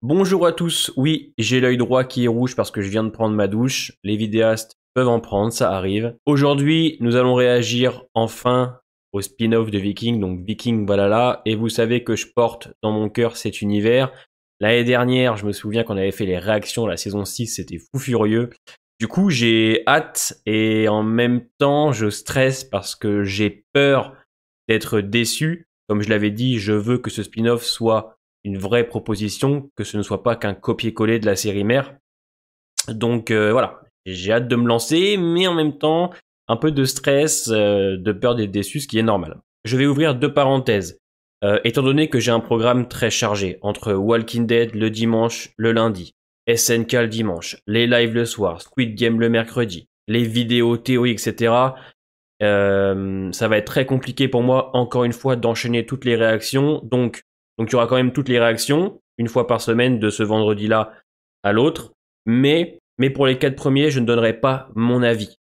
Bonjour à tous, oui, j'ai l'œil droit qui est rouge parce que je viens de prendre ma douche, les vidéastes peuvent en prendre, ça arrive. Aujourd'hui, nous allons réagir enfin au spin-off de Viking, donc Viking Valhalla, et vous savez que je porte dans mon cœur cet univers. L'année dernière, je me souviens qu'on avait fait les réactions à la saison 6, c'était fou furieux. Du coup, j'ai hâte et en même temps, je stresse parce que j'ai peur d'être déçu. Comme je l'avais dit, je veux que ce spin-off soit une vraie proposition, que ce ne soit pas qu'un copier-coller de la série mère. Donc voilà, j'ai hâte de me lancer, mais en même temps, un peu de stress, de peur d'être déçu, ce qui est normal. Je vais ouvrir deux parenthèses. Étant donné que j'ai un programme très chargé, entre Walking Dead le dimanche, le lundi, SNK le dimanche, les lives le soir, Squid Game le mercredi, les vidéos, théories, etc., ça va être très compliqué pour moi, encore une fois, d'enchaîner toutes les réactions. Donc il y aura quand même toutes les réactions, une fois par semaine, de ce vendredi-là à l'autre. Mais pour les 4 premiers, je ne donnerai pas mon avis.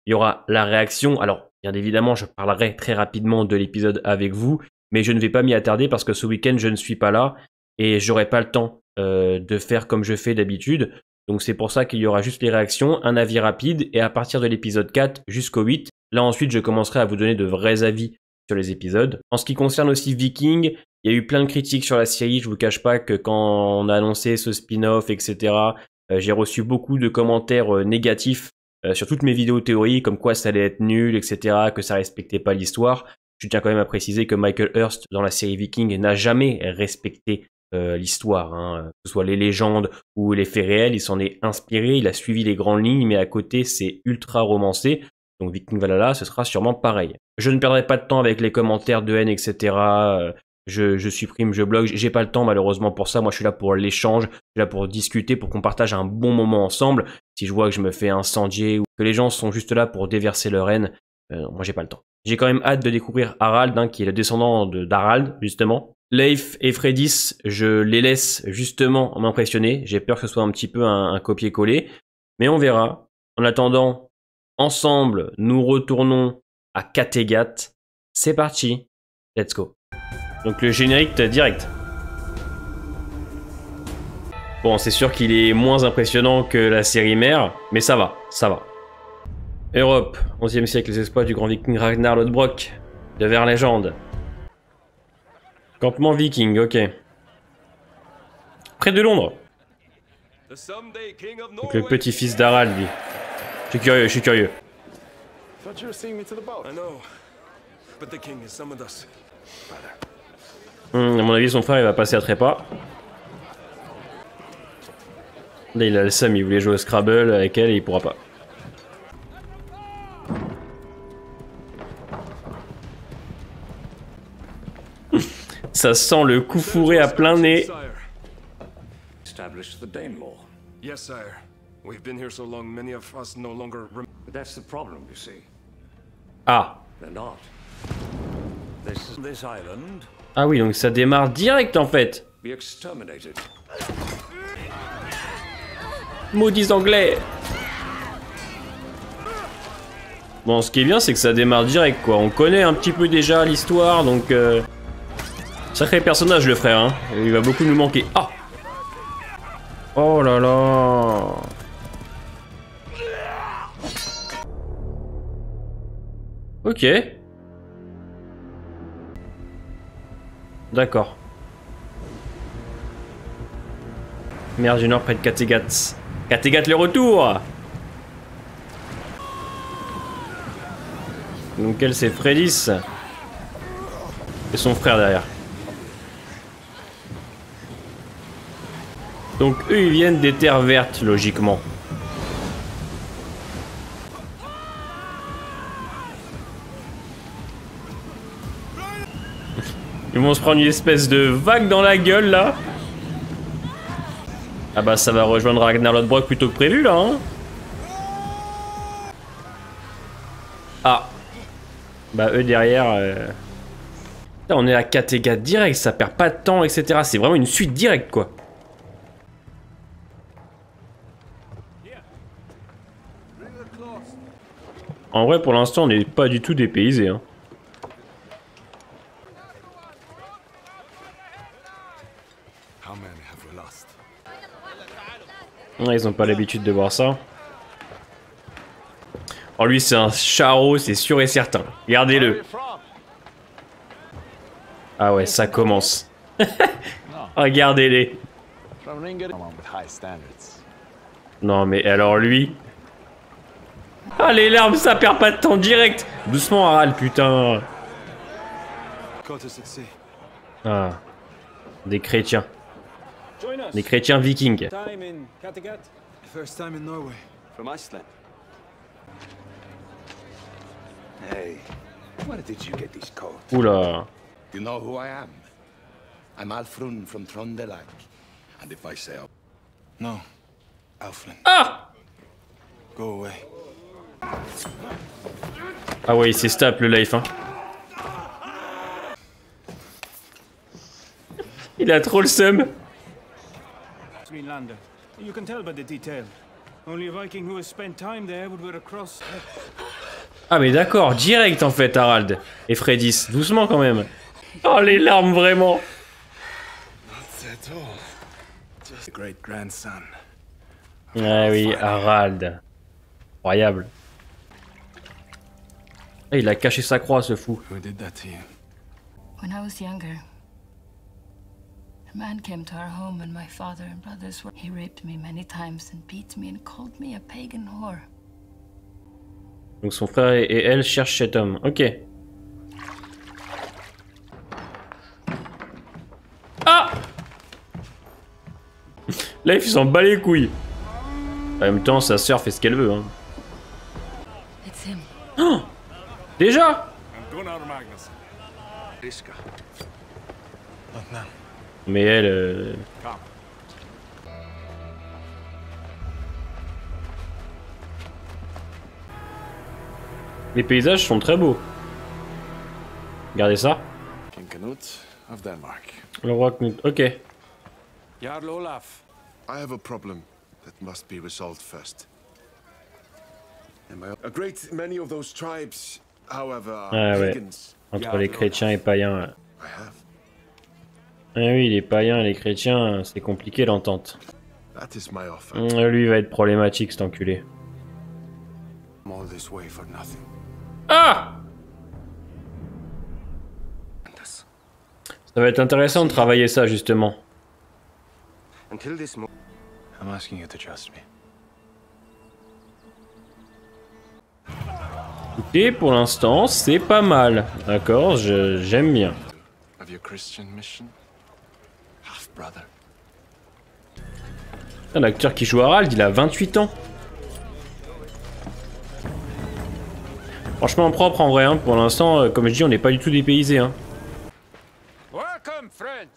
Il y aura la réaction. Alors, bien évidemment, je parlerai très rapidement de l'épisode avec vous, mais je ne vais pas m'y attarder parce que ce week-end, je ne suis pas là et j'aurai pas le temps de faire comme je fais d'habitude. Donc c'est pour ça qu'il y aura juste les réactions, un avis rapide, et à partir de l'épisode 4 jusqu'au 8, là ensuite je commencerai à vous donner de vrais avis sur les épisodes. En ce qui concerne aussi Viking, il y a eu plein de critiques sur la série, je vous cache pas que quand on a annoncé ce spin-off, etc., j'ai reçu beaucoup de commentaires négatifs sur toutes mes vidéos théories, comme quoi ça allait être nul, etc., que ça respectait pas l'histoire. Je tiens quand même à préciser que Michael Hurst, dans la série Viking, n'a jamais respecté l'histoire, hein. Que ce soit les légendes ou les faits réels, il s'en est inspiré, il a suivi les grandes lignes, mais à côté, c'est ultra romancé. Donc Viking Valhalla, ce sera sûrement pareil. Je ne perdrai pas de temps avec les commentaires de haine, etc., je supprime, je bloque, j'ai pas le temps malheureusement pour ça, moi je suis là pour l'échange, je suis là pour discuter, pour qu'on partage un bon moment ensemble. Si je vois que je me fais incendier ou que les gens sont juste là pour déverser leur haine, moi j'ai pas le temps. J'ai quand même hâte de découvrir Harald, hein, qui est le descendant d'Harald, justement. Leif et Freydis, je les laisse justement m'impressionner, j'ai peur que ce soit un petit peu un copier-coller, mais on verra. En attendant, ensemble, nous retournons à Kattegat. C'est parti, let's go. Donc le générique direct. Bon, c'est sûr qu'il est moins impressionnant que la série mère, mais ça va, ça va. Europe, 11e siècle, les exploits du grand viking Ragnar Lodbrok, de vers légende. Campement viking, ok. Près de Londres. Donc le petit-fils d'Harald, lui. Je suis curieux, je suis curieux. À mon avis, son frère, il va passer à trépas. Là, il a le seum, il voulait jouer au Scrabble avec elle et il pourra pas. Ça sent le coup fourré à plein nez. Yes, sire. We've been here so long, many of us no longer But that's the problem, you see. Ah. They're not. This island Ah oui, donc ça démarre direct en fait. be exterminated. Maudits anglais. Bon, ce qui est bien, c'est que ça démarre direct, quoi. On connaît un petit peu déjà l'histoire, donc... Sacré personnage, le frère, hein. Il va beaucoup nous manquer. Ah! Oh là là! Ok. D'accord. Mer du Nord près de Kattegat. Kattegat le retour! Donc elle, c'est Freydis. Et son frère derrière. Donc eux, ils viennent des terres vertes, logiquement. Ils vont se prendre une espèce de vague dans la gueule, là. Ah bah ça va rejoindre Ragnar Lodbrok plutôt que prévu, là, hein. Ah. Bah eux derrière... Là, on est à Kattegat direct, ça perd pas de temps, etc. C'est vraiment une suite directe, quoi. En vrai, pour l'instant, on n'est pas du tout dépaysé, hein. How many have we lost? Ouais, ils ont pas l'habitude de voir ça. Oh, lui, c'est un charreau, c'est sûr et certain. Regardez-le. Ah ouais, ça commence. Regardez-les. Non, mais alors lui... Ah, les larmes, ça perd pas de temps direct. Doucement, Harald, putain. Ah. Des chrétiens. Des chrétiens vikings. First time in Norway. From Iceland. Hey, where did you get this coat? Oula. You know who I am? I'm Alfrun from Trondelag. And if I say... No. Alfred. Ah! Go away. Ah ouais, il s'estape le life, hein. Il a trop le seum. Greenlander. You can tell by the detail. Only a Viking who has spent time there would wear a cross. Ah mais d'accord, direct en fait, Harald. Et Freydis, doucement quand même. Oh les larmes, vraiment. Just a great grandson. Ah oui, Harald. Incroyable. Ah, il a caché sa croix, ce fou. Who did that to you? When I was younger, a man came to our home and my father and brothers were... He raped me many times and beat me and called me a pagan whore. Donc son frère et elle cherchent cet homme. Ok. Ah! Là, il s'en bat les couilles. En même temps, sa sœur fait ce qu'elle veut. Hein. It's him. Oh! Déjà? Gunnar Magnus. Iska. Mais elle... Les paysages sont très beaux. Regardez ça. King Canute of Denmark. Le roi Knut. Ok. Jarl Olaf. I have a problem that must be resolved first. A great many of those tribes, however, are Ah ouais. pagans. Entre les chrétiens et païens. I have. Ah oui, les païens et les chrétiens, c'est compliqué l'entente. That is my offer. Lui, il va être problématique, cet enculé. I'm all this way for nothing. Ah! Ça va être intéressant de travailler ça, justement. Until this moment. I'm asking you to trust me. Écoutez, pour l'instant, c'est pas mal. D'accord, j'aime bien. Of your Christian mission? Half brother. L'acteur qui joue Harald, il a 28 ans. Franchement propre en vrai, hein. Pour l'instant, comme je dis, on n'est pas du tout dépaysé. Hein. Welcome, friends.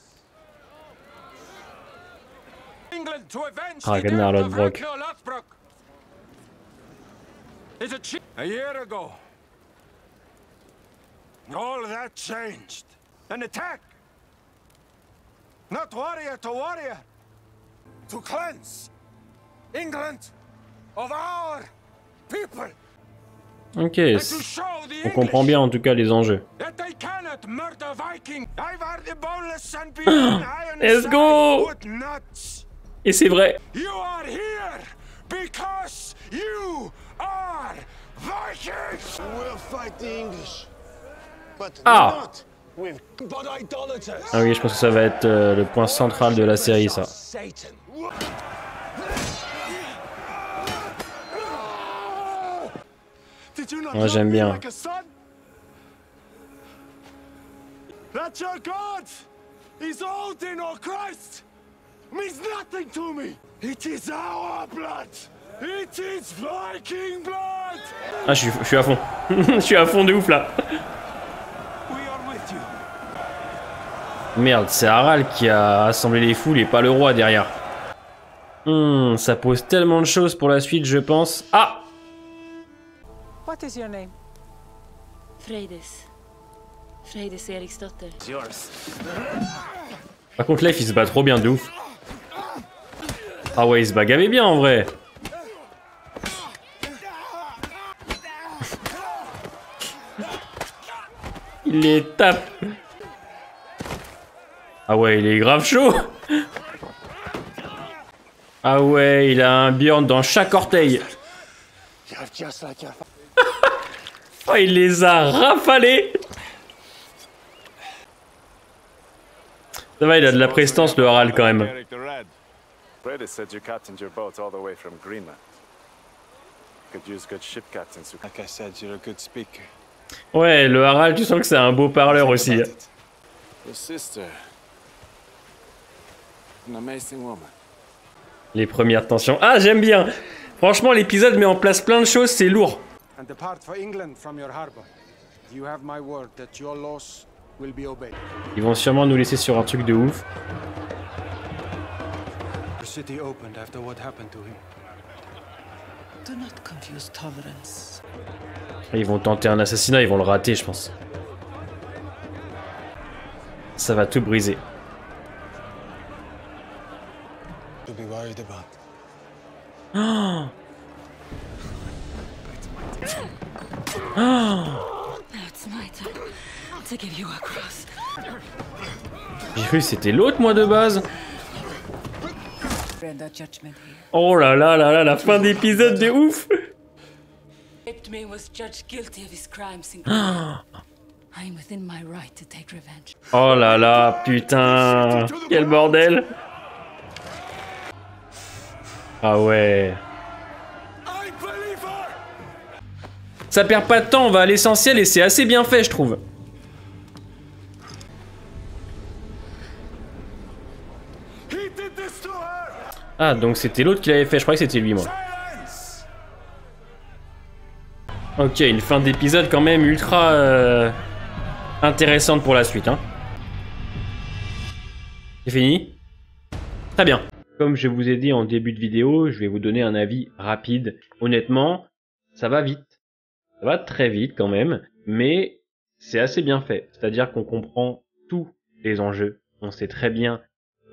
England to avenge Ah, Ragnar Lodbrok. A year ago, all that changed. An attack. Not warrior to warrior. To cleanse England of our people. Ok, on comprend bien en tout cas les enjeux. Let's go! Et c'est vrai. Ah! Ah oui, je pense que ça va être le point central de la série, ça. Moi j'aime bien. That's your God! He's Odin or Christ! Means nothing to me! It is our blood! It is Viking blood! Ah, je suis à fond. Je suis à fond de ouf là. Merde, c'est Harald qui a assemblé les foules et pas le roi derrière. Ça pose tellement de choses pour la suite, je pense. Ah! What is your name? Freydis. Freydis Eriksdotter. Par contre, Leif il se bat trop bien de ouf. Ah ouais, il se bat gavé bien en vrai. Il les tape. Ah ouais, il est grave chaud. Ah ouais, il a un Bjorn dans chaque orteil. Oh, il les a rafalés. Ça va, il a de la prestance, le Harald, quand même. Brady said you captained your boat all the way from Greenland. Could use good ship captains who... Like I said, you're a good speaker. Ouais, le Harald, tu sens que c'est un beau parleur aussi. Your sister. An amazing woman. Les premières tensions. Ah, j'aime bien. Franchement, l'épisode met en place plein de choses, c'est lourd. And depart for England from your harbor. You have my word that your laws will be obeyed. Ils vont sûrement nous laisser sur un truc de ouf. The city opened after what happened to him. Do not confuse tolerance. Ils vont tenter un assassinat, ils vont le rater, je pense. Ça va tout briser. To be worried about. Oh. Oh. Now it's my turn to give you a cross. J'ai cru que c'était l'autre, moi, de base. Render judgment here. Oh là là là là, la fin d'épisode de ouf. Raped me, was judged guilty of his crimes. I am within my right to take revenge. Oh là là, putain. Quel bordel. Ah ouais. Ça perd pas de temps, on va à l'essentiel et c'est assez bien fait, je trouve. Ah, donc c'était l'autre qui l'avait fait, je croyais que c'était lui, moi. Ok, une fin d'épisode quand même ultra intéressante pour la suite. Hein. C'est fini? Très bien. Comme je vous ai dit en début de vidéo, je vais vous donner un avis rapide. Honnêtement, ça va vite. Ça va très vite quand même, mais c'est assez bien fait. C'est-à-dire qu'on comprend tous les enjeux. On sait très bien,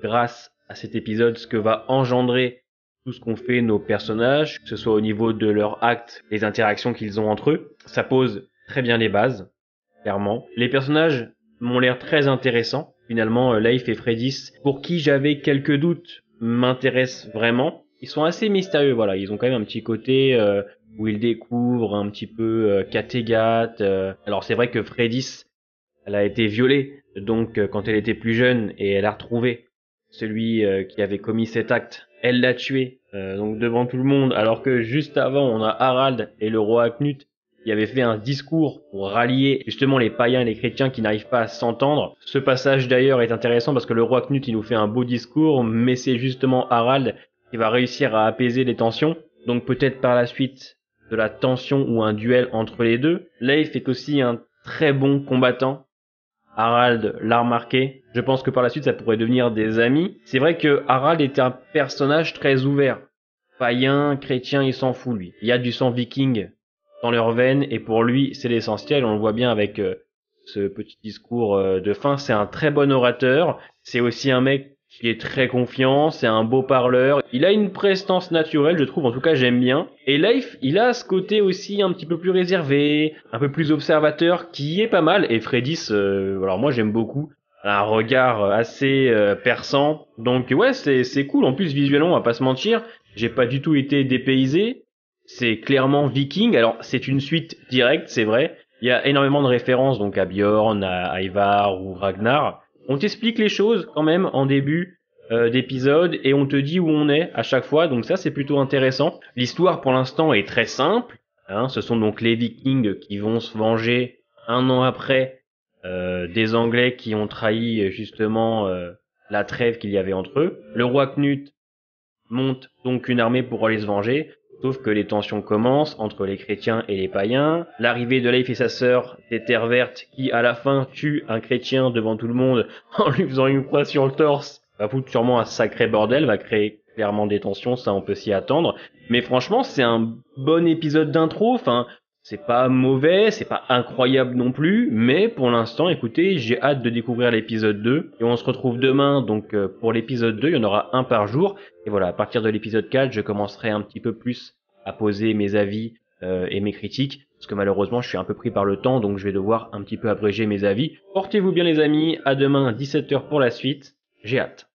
grâce à cet épisode, ce que va engendrer tout ce qu'ont fait nos personnages, que ce soit au niveau de leurs actes, les interactions qu'ils ont entre eux. Ça pose très bien les bases, clairement. Les personnages m'ont l'air très intéressants. Finalement, Leif et Freydis, pour qui j'avais quelques doutes, m'intéressent vraiment. Ils sont assez mystérieux, voilà. Ils ont quand même un petit côté où ils découvrent un petit peu Kattegat. Alors c'est vrai que Freydis, elle a été violée, donc quand elle était plus jeune, et elle a retrouvé celui qui avait commis cet acte. Elle l'a tué, donc devant tout le monde, alors que juste avant, on a Harald et le roi Knut qui avaient fait un discours pour rallier justement les païens et les chrétiens qui n'arrivent pas à s'entendre. Ce passage d'ailleurs est intéressant parce que le roi Knut, il nous fait un beau discours, mais c'est justement Harald qui va réussir à apaiser les tensions. Donc peut-être par la suite de la tension ou un duel entre les deux. Leif est aussi un très bon combattant. Harald l'a remarqué. Je pense que par la suite, ça pourrait devenir des amis. C'est vrai que Harald est un personnage très ouvert. Païen, chrétien, il s'en fout, lui. Il y a du sang viking dans leurs veines, et pour lui, c'est l'essentiel. On le voit bien avec ce petit discours de fin. C'est un très bon orateur. C'est aussi un mec qui est très confiant, c'est un beau parleur. Il a une prestance naturelle, je trouve, en tout cas j'aime bien. Et Leif, il a ce côté aussi un petit peu plus réservé, un peu plus observateur, qui est pas mal. Et Freydis, alors moi j'aime beaucoup, un regard assez perçant. Donc ouais, c'est cool. En plus visuellement, on va pas se mentir, j'ai pas du tout été dépaysé. C'est clairement viking. Alors c'est une suite directe, c'est vrai. Il y a énormément de références donc à Bjorn, à Ivar ou Ragnar. On t'explique les choses quand même en début d'épisode et on te dit où on est à chaque fois, donc ça c'est plutôt intéressant. L'histoire pour l'instant est très simple, hein, ce sont donc les Vikings qui vont se venger un an après des Anglais qui ont trahi justement la trêve qu'il y avait entre eux. Le roi Knut monte donc une armée pour aller se venger. Sauf que les tensions commencent entre les chrétiens et les païens. L'arrivée de Leif et sa sœur, des Terres Vertes, qui à la fin tue un chrétien devant tout le monde en lui faisant une croix sur le torse, va foutre sûrement un sacré bordel, va créer clairement des tensions, ça on peut s'y attendre. Mais franchement, c'est un bon épisode d'intro, enfin, c'est pas mauvais, c'est pas incroyable non plus, mais pour l'instant, écoutez, j'ai hâte de découvrir l'épisode 2, et on se retrouve demain, donc pour l'épisode 2, il y en aura un par jour, et voilà, à partir de l'épisode 4, je commencerai un petit peu plus à poser mes avis et mes critiques, parce que malheureusement, je suis un peu pris par le temps, donc je vais devoir un petit peu abréger mes avis. Portez-vous bien les amis, à demain, 17h pour la suite, j'ai hâte.